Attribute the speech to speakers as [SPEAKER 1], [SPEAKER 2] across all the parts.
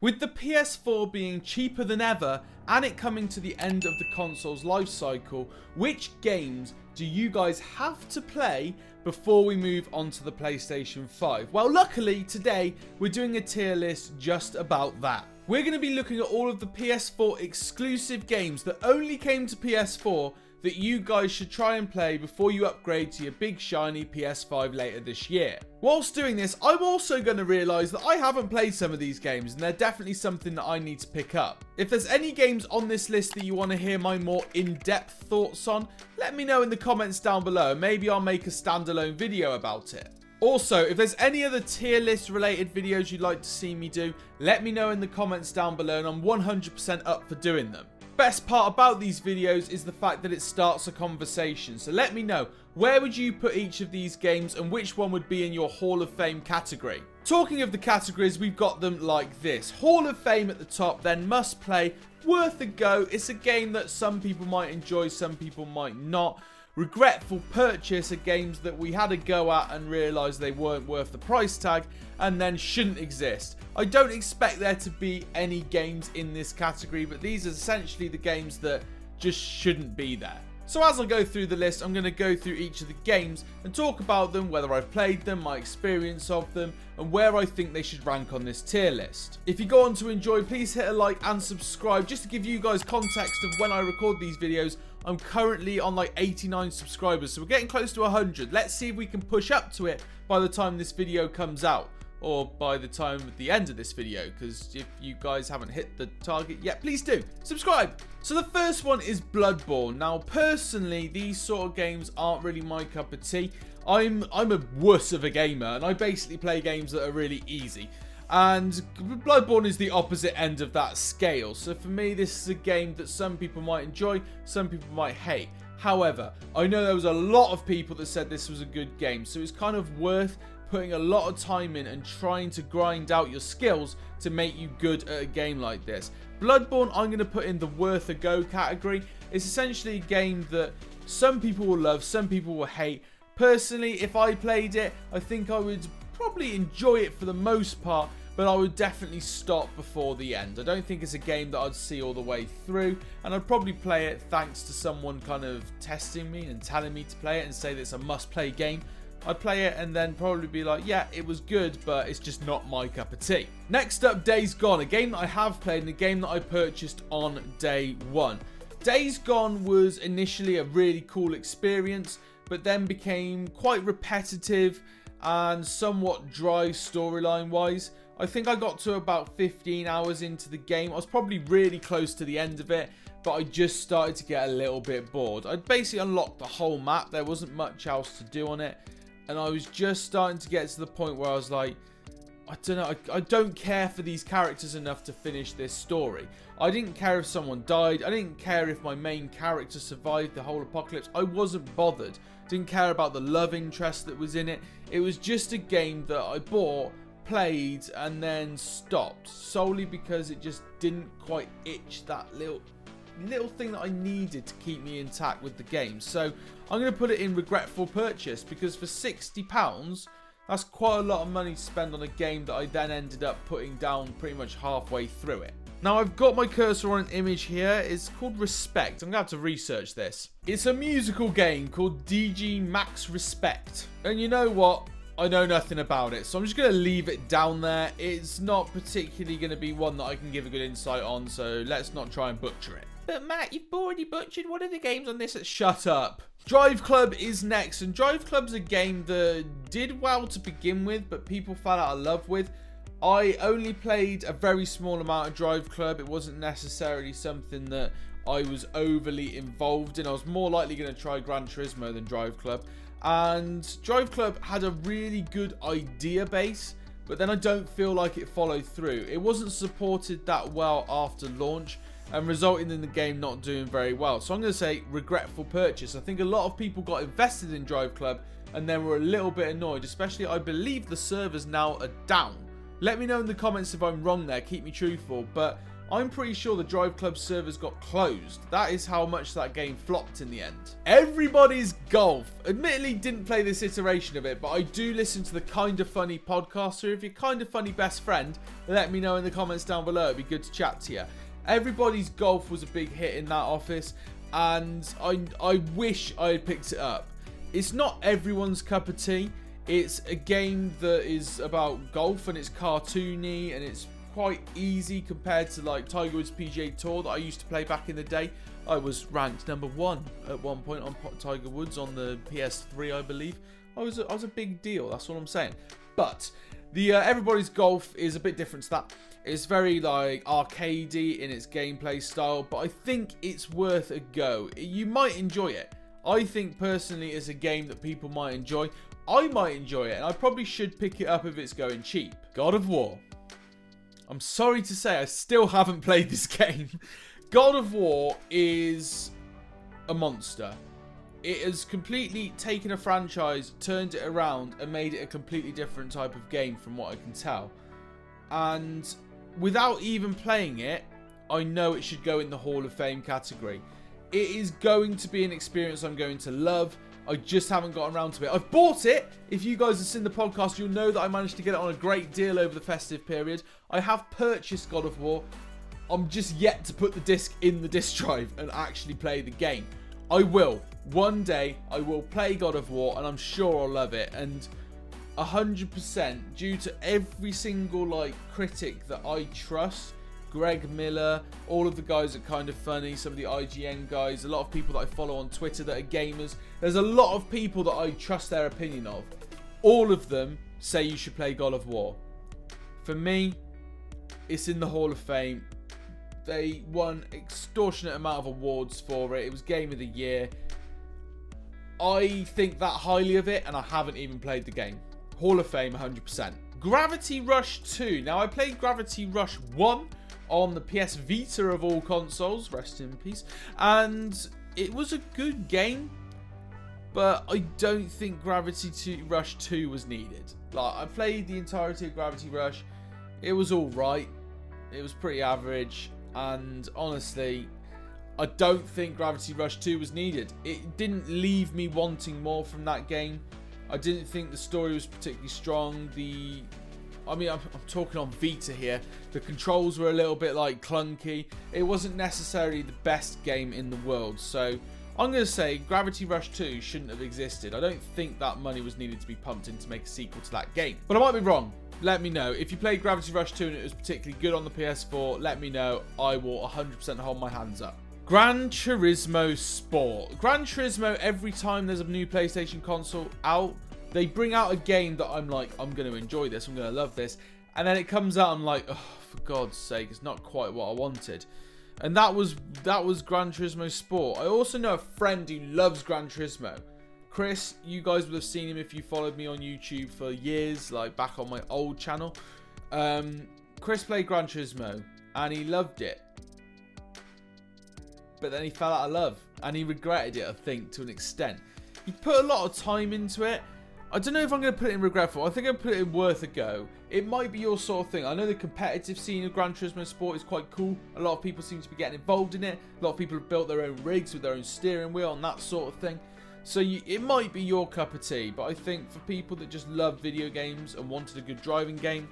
[SPEAKER 1] With the PS4 being cheaper than ever and it coming to the end of the console's life cycle, which games do you guys have to play before we move on to the PlayStation 5? Well, luckily today we're doing a tier list just about that. We're going to be looking at all of the PS4 exclusive games that only came to PS4 that you guys should try and play before you upgrade to your big shiny PS5 later this year. Whilst doing this, I'm also going to realise that I haven't played some of these games and they're definitely something that I need to pick up. If there's any games on this list that you want to hear my more in-depth thoughts on, let me know in the comments down below and maybe I'll make a standalone video about it. Also, if there's any other tier list related videos you'd like to see me do, let me know in the comments down below and I'm 100% up for doing them. Best part about these videos is the fact that it starts a conversation, so let me know, where would you put each of these games and which one would be in your Hall of Fame category? Talking of the categories, we've got them like this. Hall of Fame at the top, then must play, worth a go. It's a game that some people might enjoy, some people might not. Regretful purchase are games that we had a go at and realised they weren't worth the price tag and then shouldn't exist. I don't expect there to be any games in this category, but these are essentially the games that just shouldn't be there. So as I go through the list, I'm going to go through each of the games and talk about them, whether I've played them, my experience of them, and where I think they should rank on this tier list. If you go on to enjoy, please hit a like and subscribe. Just to give you guys context of when I record these videos, I'm currently on like 89 subscribers, so we're getting close to 100. Let's see if we can push up to it by the time this video comes out. Or by the time at the end of this video, because if you guys haven't hit the target yet, please do subscribe. So the first one is Bloodborne. Now personally, these sort of games aren't really my cup of tea. I'm a wuss of a gamer and I basically play games that are really easy. And Bloodborne is the opposite end of that scale. So for me, this is a game that some people might enjoy, some people might hate. However, I know there was a lot of people that said this was a good game, so it's kind of worth putting a lot of time in and trying to grind out your skills to make you good at a game like this. Bloodborne, I'm going to put in the worth a go category. It's essentially a game that some people will love, some people will hate. Personally, if I played it, I think I would probably enjoy it for the most part, but I would definitely stop before the end. I don't think it's a game that I'd see all the way through, and I'd probably play it thanks to someone kind of testing me and telling me to play it and say that it's a must-play game. I'd play it and then probably be like, yeah, it was good, but it's just not my cup of tea. Next up, Days Gone, a game that I have played and a game that I purchased on day one. Days Gone was initially a really cool experience, but then became quite repetitive and somewhat dry storyline-wise. I think I got to about 15 hours into the game. I was probably really close to the end of it, but I just started to get a little bit bored. I'd basically unlocked the whole map. There wasn't much else to do on it. And I was just starting to get to the point where I was like, I don't know, I don't care for these characters enough to finish this story. I didn't care if someone died. I didn't care if my main character survived the whole apocalypse. I wasn't bothered. Didn't care about the love interest that was in it. It was just a game that I bought, played, and then stopped. Solely because it just didn't quite itch that little thing that I needed to keep me intact with the game. So I'm going to put it in regretful purchase, because for £60, that's quite a lot of money to spend on a game that I then ended up putting down pretty much halfway through it. Now I've got my cursor on an image here. It's called Respect. I'm going to have to research this. It's a musical game called DG Max Respect. And you know what? I know nothing about it, so I'm just going to leave it down there. It's not particularly going to be one that I can give a good insight on, so let's not try and butcher it. But Matt, you've already butchered one of the games on this. Shut up. Driveclub is next, and Driveclub's a game that did well to begin with, but people fell out of love with. I only played a very small amount of Driveclub. It wasn't necessarily something that I was overly involved in. I was more likely going to try Gran Turismo than Driveclub. And Driveclub had a really good idea base, but then I don't feel like it followed through. It wasn't supported that well after launch, and resulting in the game not doing very well. So I'm going to say regretful purchase. I think a lot of people got invested in Driveclub and then were a little bit annoyed, especially I believe the servers now are down. Let me know in the comments if I'm wrong there, keep me truthful, but I'm pretty sure the Driveclub servers got closed. That is how much that game flopped in the end. Everybody's Golf. Admittedly, didn't play this iteration of it, but I do listen to the Kinda Funny podcast. So if you're Kinda Funny best friend, let me know in the comments down below. It'd be good to chat to you. Everybody's Golf was a big hit in that office, and I wish I had picked it up. It's not everyone's cup of tea. It's a game that is about golf, and it's cartoony, and it's quite easy compared to like Tiger Woods PGA Tour that I used to play back in the day. I was ranked #1 at one point on Tiger Woods on the PS3, I believe. I was a big deal. That's all I'm saying. But the Everybody's Golf is a bit different to that. It's very like arcadey in its gameplay style, but I think it's worth a go. You might enjoy it. I think personally it's a game that people might enjoy. I might enjoy it, and I probably should pick it up if it's going cheap. God of War. I'm sorry to say I still haven't played this game. God of War is a monster. It has completely taken a franchise, turned it around, and made it a completely different type of game from what I can tell. And without even playing it, I know it should go in the Hall of Fame category. It is going to be an experience I'm going to love. I just haven't gotten around to it. I've bought it. If you guys have seen the podcast, you'll know that I managed to get it on a great deal over the festive period. I have purchased God of War. I'm just yet to put the disc in the disc drive and actually play the game. I will. One day, I will play God of War, and I'm sure I'll love it. And 100% due to every single like critic that I trust, Greg Miller, all of the guys at Kinda Funny, some of the IGN guys, a lot of people that I follow on Twitter that are gamers. There's a lot of people that I trust their opinion of. All of them say you should play God of War. For me, it's in the Hall of Fame. They won extortionate amount of awards for it. It was Game of the Year. I think that highly of it, and I haven't even played the game. Hall of Fame 100%. Gravity Rush 2. Now, I played Gravity Rush 1 on the PS Vita of all consoles, rest in peace, and it was a good game, but I don't think Gravity Rush 2 was needed. Like, I played the entirety of Gravity Rush. It was alright. It was pretty average, and honestly, I don't think Gravity Rush 2 was needed. It didn't leave me wanting more from that game. I didn't think the story was particularly strong. I'm talking on Vita here. The controls were a little bit like clunky. It wasn't necessarily the best game in the world. So I'm going to say Gravity Rush 2 shouldn't have existed. I don't think that money was needed to be pumped in to make a sequel to that game. But I might be wrong. Let me know. If you played Gravity Rush 2 and it was particularly good on the PS4, let me know. I will 100% hold my hands up. Gran Turismo Sport. Gran Turismo, every time there's a new PlayStation console out, they bring out a game that I'm like, I'm going to enjoy this, I'm going to love this. And then it comes out, I'm like, oh, for God's sake, it's not quite what I wanted. And that was Gran Turismo Sport. I also know a friend who loves Gran Turismo. Chris, you guys would have seen him if you followed me on YouTube for years, like back on my old channel. Chris played Gran Turismo, and he loved it. But then he fell out of love, and he regretted it, I think, to an extent. He put a lot of time into it. I don't know if I'm going to put it in regretful. I think I'll put it in worth a go. It might be your sort of thing. I know the competitive scene of Gran Turismo Sport is quite cool. A lot of people seem to be getting involved in it. A lot of people have built their own rigs with their own steering wheel and that sort of thing. So it might be your cup of tea. But I think for people that just love video games and wanted a good driving game,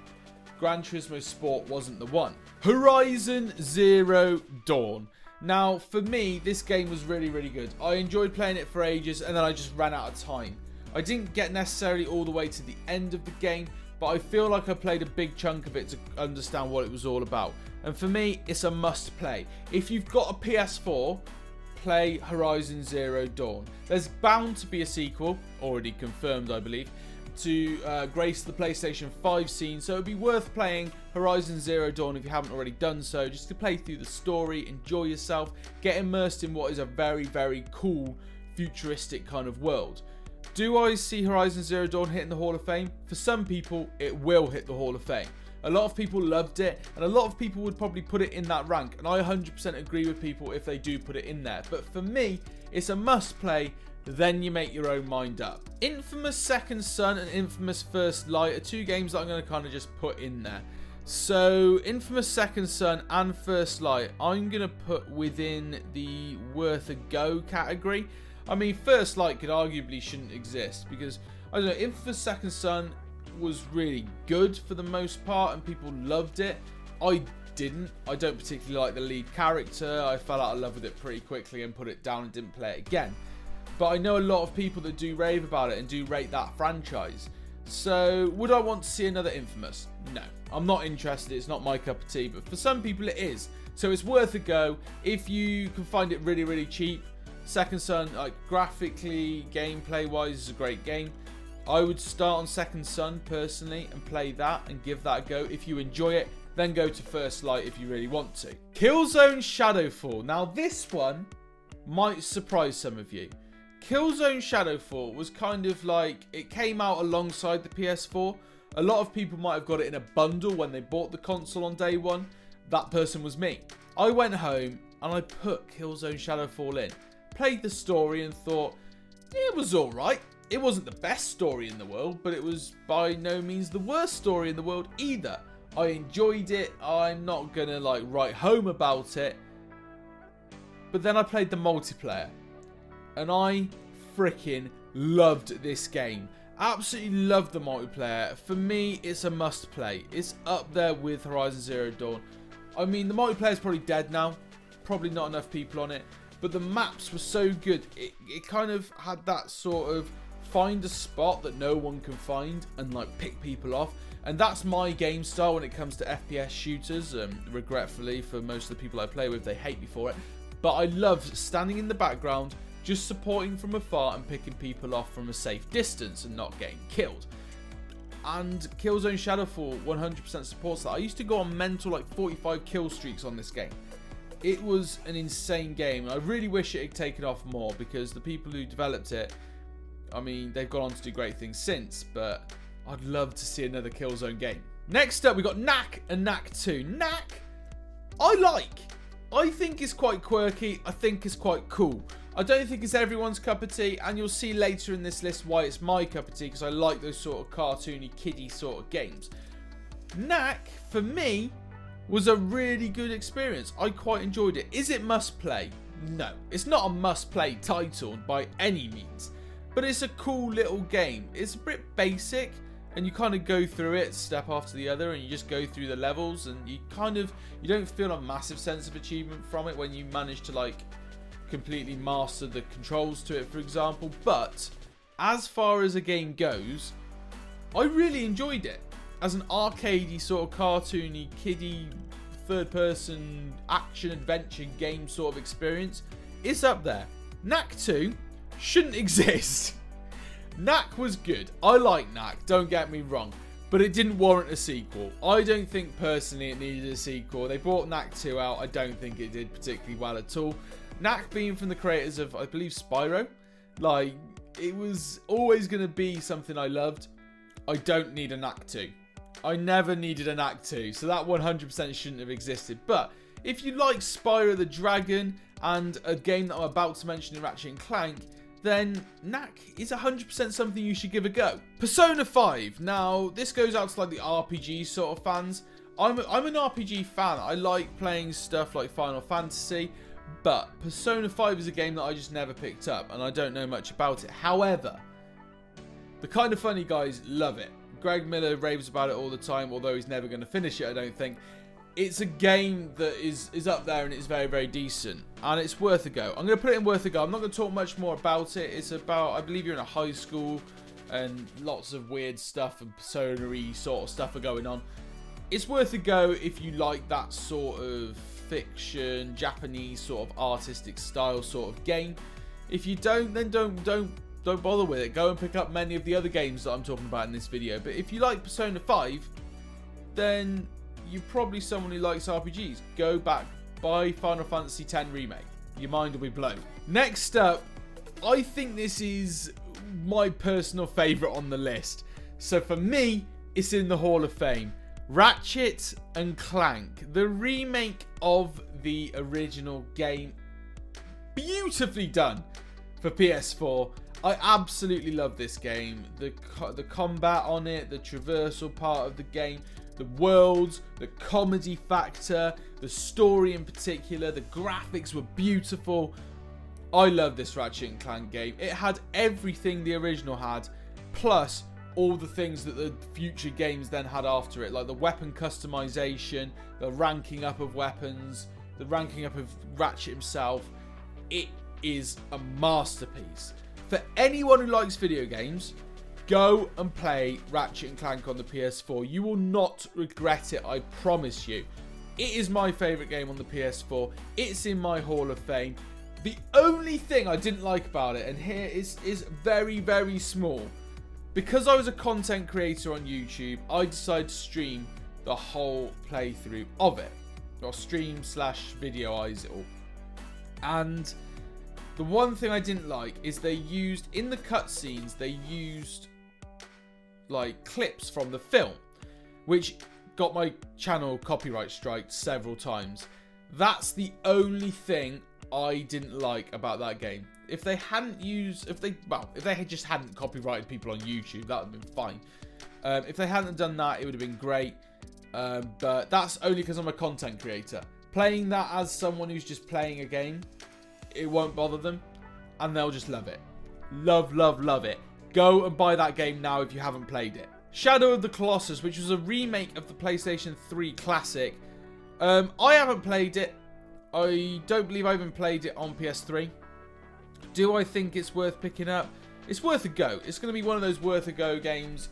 [SPEAKER 1] Gran Turismo Sport wasn't the one. Horizon Zero Dawn. Now, for me, this game was really, really good. I enjoyed playing it for ages, and then I just ran out of time. I didn't get necessarily all the way to the end of the game, but I feel like I played a big chunk of it to understand what it was all about. And for me, it's a must play. If you've got a PS4, play Horizon Zero Dawn. There's bound to be a sequel, already confirmed I believe, to grace the PlayStation 5 scene, so it'd be worth playing Horizon Zero Dawn if you haven't already done so, just to play through the story, enjoy yourself, get immersed in what is a very, very cool, futuristic kind of world. Do I see Horizon Zero Dawn hitting the Hall of Fame? For some people, it will hit the Hall of Fame. A lot of people loved it, and a lot of people would probably put it in that rank, and I 100% agree with people if they do put it in there. But for me, it's a must play, then you make your own mind up. Infamous Second Son and Infamous First Light are two games that I'm going to kind of just put in there. So, Infamous Second Son and First Light, I'm going to put within the worth a go category. I mean, First Light could arguably shouldn't exist because, I don't know, Infamous Second Son was really good for the most part and people loved it. I didn't. I don't particularly like the lead character. I fell out of love with it pretty quickly and put it down and didn't play it again. But I know a lot of people that do rave about it and do rate that franchise. So, would I want to see another Infamous? No. I'm not interested. It's not my cup of tea. But for some people it is. So it's worth a go. If you can find it really, really cheap. Second Son, like graphically, gameplay-wise, is a great game. I would start on Second Son, personally, and play that and give that a go. If you enjoy it, then go to First Light if you really want to. Killzone Shadowfall. Now, this one might surprise some of you. Killzone Shadowfall was kind of like, it came out alongside the PS4. A lot of people might have got it in a bundle when they bought the console on day one. That person was me. I went home and I put Killzone Shadowfall in. Played the story and thought, it was alright. It wasn't the best story in the world, but it was by no means the worst story in the world either. I enjoyed it. I'm not gonna like write home about it. But then I played the multiplayer. And I freaking loved this game. Absolutely loved the multiplayer. For me, it's a must play. It's up there with Horizon Zero Dawn. I mean, the multiplayer is probably dead now. Probably not enough people on it. But the maps were so good. It kind of had that sort of find a spot that no one can find and like pick people off. And that's my game style when it comes to FPS shooters. Regretfully, for most of the people I play with, they hate me for it. But I love standing in the background, just supporting from afar and picking people off from a safe distance and not getting killed. And Killzone Shadowfall 100% supports that. I used to go on mental like 45 kill streaks on this game. It was an insane game. I really wish it had taken off more because the people who developed it, I mean, they've gone on to do great things since, but I'd love to see another Killzone game. Next up, we got Knack and Knack 2. Knack, I like. I think it's quite quirky. I think it's quite cool. I don't think it's everyone's cup of tea, and you'll see later in this list why it's my cup of tea, because I like those sort of cartoony, kiddie sort of games. Knack, for me, was a really good experience. I quite enjoyed it. Is it must play? No. It's not a must play title by any means, but it's a cool little game. It's a bit basic, and you kind of go through it step after the other, and you just go through the levels, and you don't feel a massive sense of achievement from it when you manage to like completely master the controls to it, for example. But as far as a game goes, I really enjoyed it. As an arcadey sort of cartoony, kiddie, third-person action-adventure game sort of experience, it's up there. Knack 2 shouldn't exist. Knack was good. I like Knack, don't get me wrong, but it didn't warrant a sequel. I don't think personally it needed a sequel. They brought Knack 2 out. I don't think it did particularly well at all. Knack being from the creators of, I believe, Spyro, like, it was always going to be something I loved. I don't need a Knack 2. I never needed a Knack 2, so that 100% shouldn't have existed. But if you like Spyro the Dragon and a game that I'm about to mention in Ratchet and Clank, then Knack is 100% something you should give a go. Persona 5. Now, this goes out to like the RPG sort of fans. I'm an RPG fan. I like playing stuff like Final Fantasy, but Persona 5 is a game that I just never picked up, and I don't know much about it. However, the Kind of Funny guys love it. Greg Miller raves about it all the time, although he's never going to finish it, I don't think. It's a game that is up there and it's very, very decent. And it's worth a go. I'm going to put it in worth a go. I'm not going to talk much more about it. It's about, I believe you're in a high school and lots of weird stuff and persona-y sort of stuff are going on. It's worth a go if you like that sort of fiction, Japanese sort of artistic style sort of game. If you don't, then don't bother with it. Go and pick up many of the other games that I'm talking about in this video. But if you like Persona 5, then you're probably someone who likes RPGs. Go back, buy Final Fantasy X Remake. Your mind will be blown. Next up, I think this is my personal favourite on the list. So for me, it's in the Hall of Fame. Ratchet and Clank, the remake of the original game. Beautifully done for PS4. I absolutely love this game. The combat on it, the traversal part of the game, the worlds, the comedy factor, the story in particular. The graphics were beautiful. I love this Ratchet and Clank game. It had everything the original had, plus all the things that the future games then had after it, like the weapon customization, the ranking up of weapons, the ranking up of Ratchet himself. It is a masterpiece. For anyone who likes video games, go and play Ratchet and Clank on the PS4. You will not regret it, I promise you. It is my favourite game on the PS4. It's in my Hall of Fame. The only thing I didn't like about it, and here is very, very small. Because I was a content creator on YouTube, I decided to stream the whole playthrough of it. Or stream/videoize it all. And the one thing I didn't like is they used, in the cutscenes, they used like clips from the film, which got my channel copyright striked several times. That's the only thing I didn't like about that game. If they hadn't used, if they just hadn't copyrighted people on YouTube, that would have been fine. If they hadn't done that, it would have been great. But that's only because I'm a content creator. Playing that as someone who's just playing a game, it won't bother them, and they'll just love it. Love, love, love it. Go and buy that game now if you haven't played it. Shadow of the Colossus, which was a remake of the PlayStation 3 classic. I haven't played it. I don't believe I even played it on PS3. Do I think it's worth picking up? It's worth a go. It's going to be one of those worth a go games.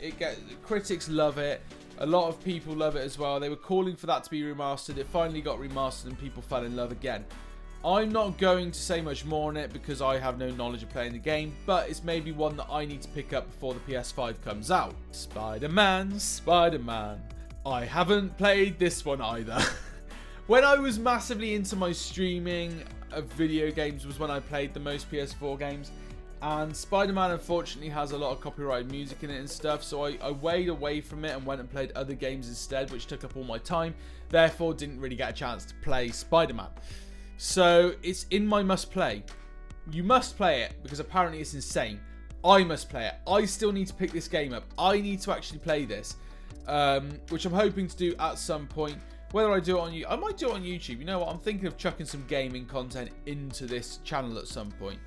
[SPEAKER 1] Critics love it. A lot of people love it as well. They were calling for that to be remastered. It finally got remastered and people fell in love again. I'm not going to say much more on it because I have no knowledge of playing the game, but it's maybe one that I need to pick up before the PS5 comes out. Spiderman, Spiderman. I haven't played this one either. When I was massively into my streaming of video games was when I played the most PS4 games, and Spider-Man unfortunately has a lot of copyrighted music in it and stuff, so I wayed away from it and went and played other games instead, which took up all my time, therefore didn't really get a chance to play Spider-Man. So it's in my must play. You must play it because apparently it's insane. I must play it. I still need to pick this game up. I need to actually play this, which I'm hoping to do at some point. Whether I do it on I might do it on YouTube. You know what? I'm thinking of chucking some gaming content into this channel at some point.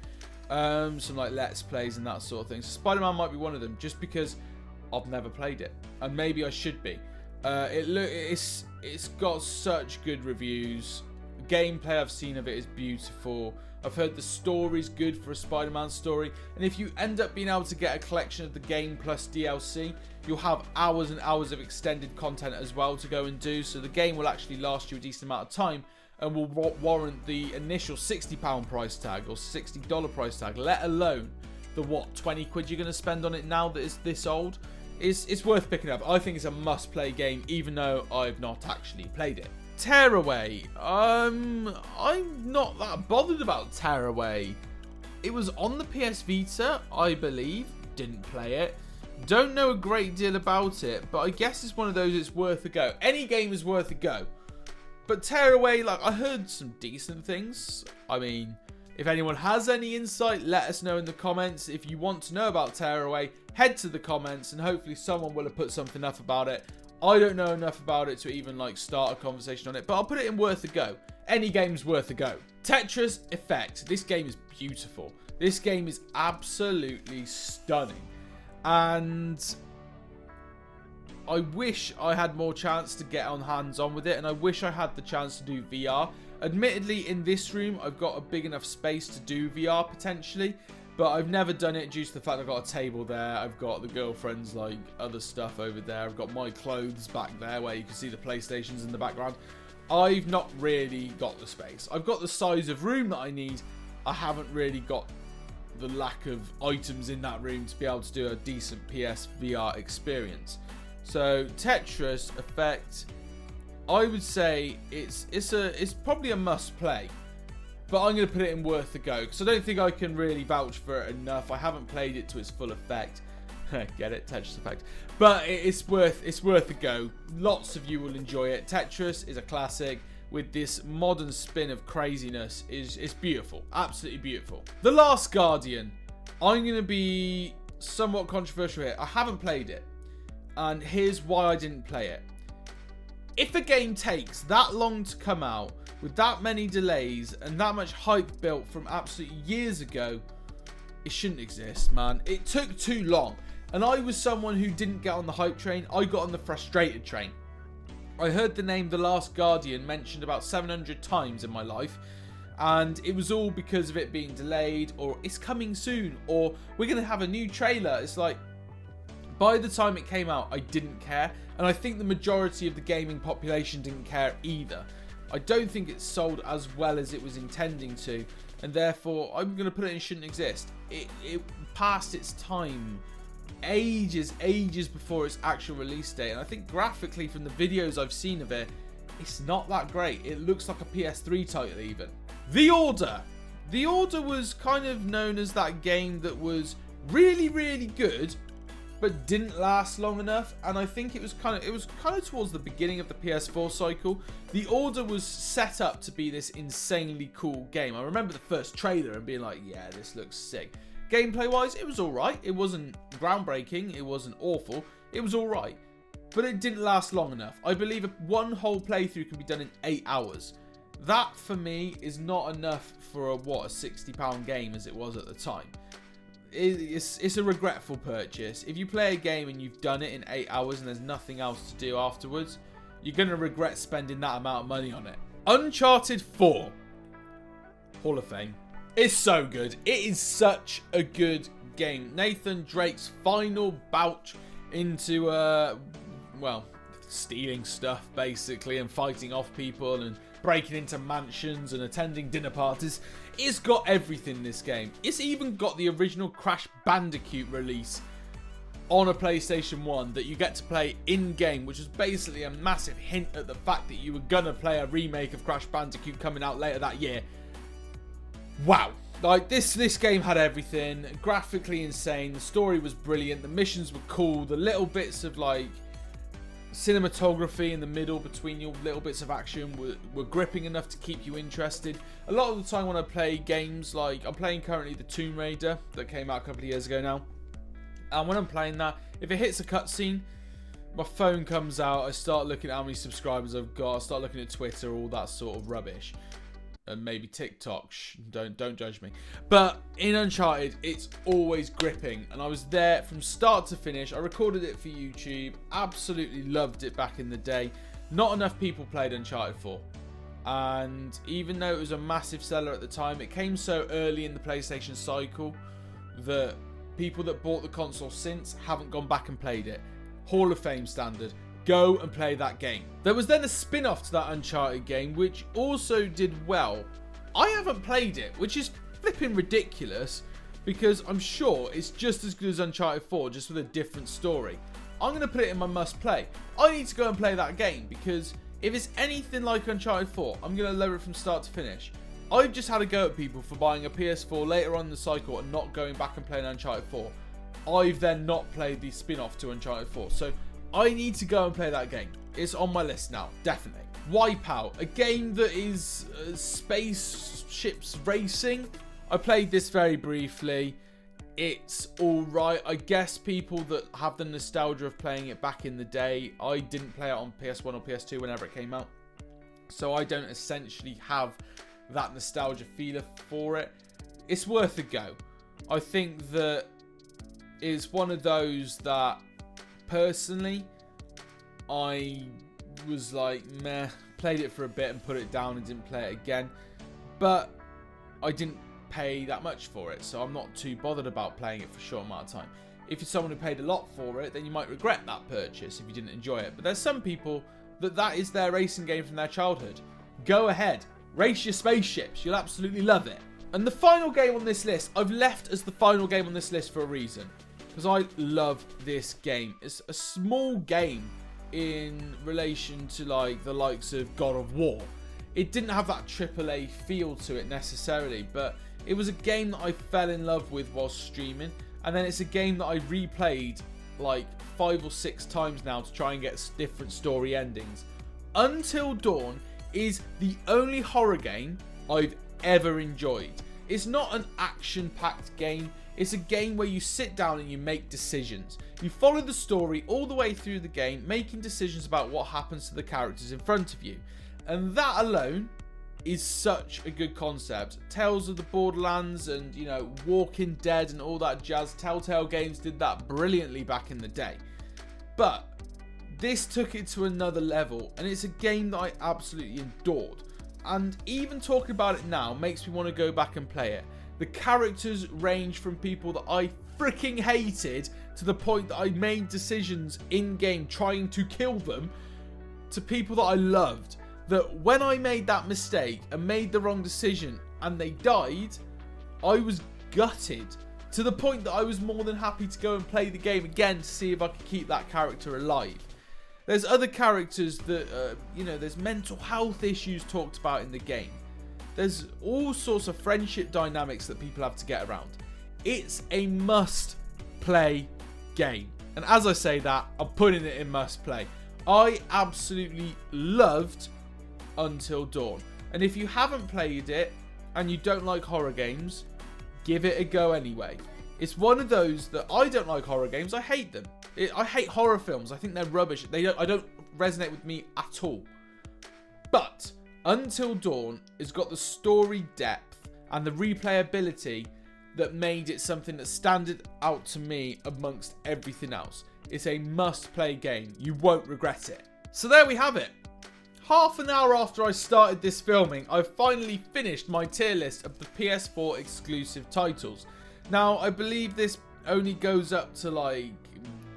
[SPEAKER 1] Some like Let's Plays and that sort of thing. So Spider-Man might be one of them, just because I've never played it, and maybe I should be. It's got such good reviews. Gameplay I've seen of it is beautiful. I've heard the story's good for a Spider-Man story, and if you end up being able to get a collection of the game plus DLC, you'll have hours and hours of extended content as well to go and do, so the game will actually last you a decent amount of time and will warrant the initial £60 price tag or $60 price tag, let alone the 20 quid you're going to spend on it now that it's this old. It's worth picking up. I think it's a must-play game, even though I've not actually played it. Tearaway. I'm not that bothered about Tearaway. It was on the PS Vita, I believe. Didn't play it. Don't know a great deal about it, but I guess it's one of those it's worth a go. Any game is worth a go. But Tearaway, like, I heard some decent things. I mean, if anyone has any insight, let us know in the comments. If you want to know about Tearaway, head to the comments and hopefully someone will have put something up about it. I don't know enough about it to even like start a conversation on it, but I'll put it in worth a go. Any game's worth a go. Tetris Effect. This game is beautiful. This game is absolutely stunning. And I wish I had more chance to get on hands-on with it, and I wish I had the chance to do VR. Admittedly, in this room, I've got a big enough space to do VR potentially, but I've never done it due to the fact I've got a table there, I've got the girlfriend's like other stuff over there, I've got my clothes back there where you can see the PlayStations in the background. I've not really got the space. I've got the size of room that I need. I haven't really got the lack of items in that room to be able to do a decent PS VR experience. So Tetris Effect, I would say it's probably a must play. But I'm going to put it in worth a go, because I don't think I can really vouch for it enough. I haven't played it to its full effect. Get it? Tetris Effect. But it's worth a go. Lots of you will enjoy it. Tetris is a classic with this modern spin of craziness. It's beautiful. Absolutely beautiful. The Last Guardian. I'm going to be somewhat controversial here. I haven't played it. And here's why I didn't play it. If a game takes that long to come out, with that many delays and that much hype built from absolutely years ago, it shouldn't exist, man. It took too long. And I was someone who didn't get on the hype train. I got on the frustrated train. I heard the name The Last Guardian mentioned about 700 times in my life. And it was all because of it being delayed, or it's coming soon, or we're going to have a new trailer. It's like, by the time it came out, I didn't care. And I think the majority of the gaming population didn't care either. I don't think it sold as well as it was intending to. And therefore, I'm going to put it in shouldn't exist. It passed its time ages before its actual release date. And I think graphically, from the videos I've seen of it, it's not that great. It looks like a PS3 title even. The Order. The Order was kind of known as that game that was really, really good, but didn't last long enough. And I think it was kind of towards the beginning of the PS4 cycle. The Order was set up to be this insanely cool game. I remember the first trailer and being like, yeah, this looks sick. Gameplay wise, it was alright. It wasn't groundbreaking, it wasn't awful, it was alright. But it didn't last long enough. I believe one whole playthrough can be done in 8 hours. That for me is not enough for a £60 game as it was at the time. It's a regretful purchase. If you play a game and you've done it in 8 hours and there's nothing else to do afterwards, you're going to regret spending that amount of money on it. Uncharted 4. Hall of Fame. It's so good. It is such a good game. Nathan Drake's final bout into, well, stealing stuff basically and fighting off people and breaking into mansions and attending dinner parties. It's got everything in this game. It's even got the original Crash Bandicoot release on a PlayStation 1 that you get to play in-game, which is basically a massive hint at the fact that you were gonna play a remake of Crash Bandicoot coming out later that year. Wow. Like, this game had everything. Graphically insane. The story was brilliant. The missions were cool. The little bits of, like, cinematography in the middle between your little bits of action were gripping enough to keep you interested. A lot of the time when I play games, like, I'm playing currently the Tomb Raider that came out a couple of years ago now. And when I'm playing that, if it hits a cutscene, my phone comes out, I start looking at how many subscribers I've got, I start looking at Twitter, all that sort of rubbish. And maybe TikTok, don't judge me. But in Uncharted, it's always gripping. And I was there from start to finish. I recorded it for YouTube. Absolutely loved it back in the day. Not enough people played Uncharted 4. And even though it was a massive seller at the time, it came so early in the PlayStation cycle that people that bought the console since haven't gone back and played it. Hall of Fame standard. Go and play that game. There was then a spin-off to that Uncharted game, which also did well. I haven't played it, which is flipping ridiculous, because I'm sure it's just as good as Uncharted 4, just with a different story. I'm going to put it in my must-play. I need to go and play that game, because if it's anything like Uncharted 4, I'm going to lower it from start to finish. I've just had a go at people for buying a PS4 later on in the cycle and not going back and playing Uncharted 4. I've then not played the spin-off to Uncharted 4, so I need to go and play that game. It's on my list now, definitely. Wipeout, a game that is spaceships racing. I played this very briefly. It's alright. I guess people that have the nostalgia of playing it back in the day, I didn't play it on PS1 or PS2 whenever it came out. So I don't essentially have that nostalgia feeler for it. It's worth a go. I think that it's one of those that personally I was like meh, played it for a bit and put it down and didn't play it again, but I didn't pay that much for it, so I'm not too bothered about playing it for a short amount of time. If you're someone who paid a lot for it, then you might regret that purchase if you didn't enjoy it. But there's some people that is their racing game from their childhood. Go ahead, race your spaceships, you'll absolutely love it. And the final game on this list, I've left as the final game on this list for a reason. Because I love this game. It's a small game in relation to like the likes of God of War. It didn't have that AAA feel to it necessarily, but it was a game that I fell in love with while streaming. And then it's a game that I replayed like 5 or 6 times now to try and get different story endings. Until Dawn is the only horror game I've ever enjoyed. It's not an action-packed game. It's a game where you sit down and you make decisions. You follow the story all the way through the game, making decisions about what happens to the characters in front of you. And that alone is such a good concept. Tales of the Borderlands and, you know, Walking Dead and all that jazz. Telltale Games did that brilliantly back in the day. But this took it to another level, and it's a game that I absolutely adored. And even talking about it now makes me want to go back and play it. The characters range from people that I freaking hated to the point that I made decisions in-game trying to kill them, to people that I loved. That when I made that mistake and made the wrong decision and they died, I was gutted. To the point that I was more than happy to go and play the game again to see if I could keep that character alive. There's other characters that, there's mental health issues talked about in the game. There's all sorts of friendship dynamics that people have to get around. It's a must-play game. And as I say that, I'm putting it in must-play. I absolutely loved Until Dawn. And if you haven't played it and you don't like horror games, give it a go anyway. It's one of those that I don't like horror games. I hate them. I hate horror films. I think they're rubbish. I don't resonate with me at all. But Until Dawn has got the story depth and the replayability that made it something that stood out to me amongst everything else. It's a must-play game. You won't regret it. So there we have it. Half an hour after I started this filming, I've finally finished my tier list of the PS4 exclusive titles. Now, I believe this only goes up to like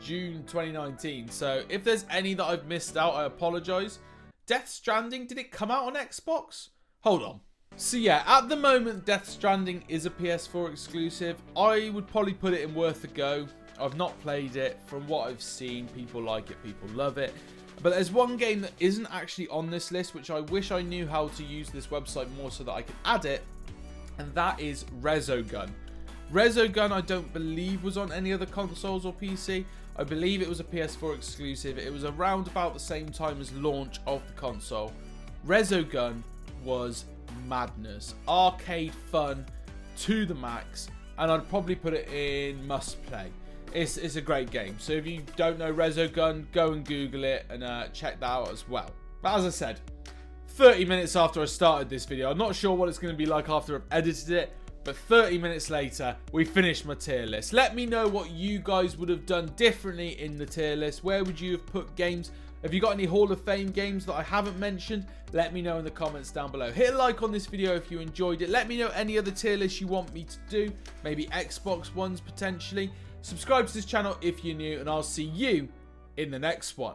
[SPEAKER 1] June 2019, so if there's any that I've missed out, I apologise. Death Stranding, did it come out on Xbox? Hold on. So yeah, at the moment, Death Stranding is a PS4 exclusive. I would probably put it in worth a go. I've not played it. From what I've seen, people like it, people love it. But there's one game that isn't actually on this list, which I wish I knew how to use this website more so that I could add it, and that is Resogun. Resogun, I don't believe, was on any other consoles or PC. I believe it was a PS4 exclusive. It was around about the same time as launch of the console. Resogun was madness. Arcade fun to the max, and I'd probably put it in must play. It's a great game. So if you don't know Resogun, go and Google it and check that out as well. But as I said, 30 minutes after I started this video, I'm not sure what it's going to be like after I've edited it, but 30 minutes later, we finished my tier list. Let me know what you guys would have done differently in the tier list. Where would you have put games? Have you got any Hall of Fame games that I haven't mentioned? Let me know in the comments down below. Hit a like on this video if you enjoyed it. Let me know any other tier lists you want me to do. Maybe Xbox ones potentially. Subscribe to this channel if you're new, and I'll see you in the next one.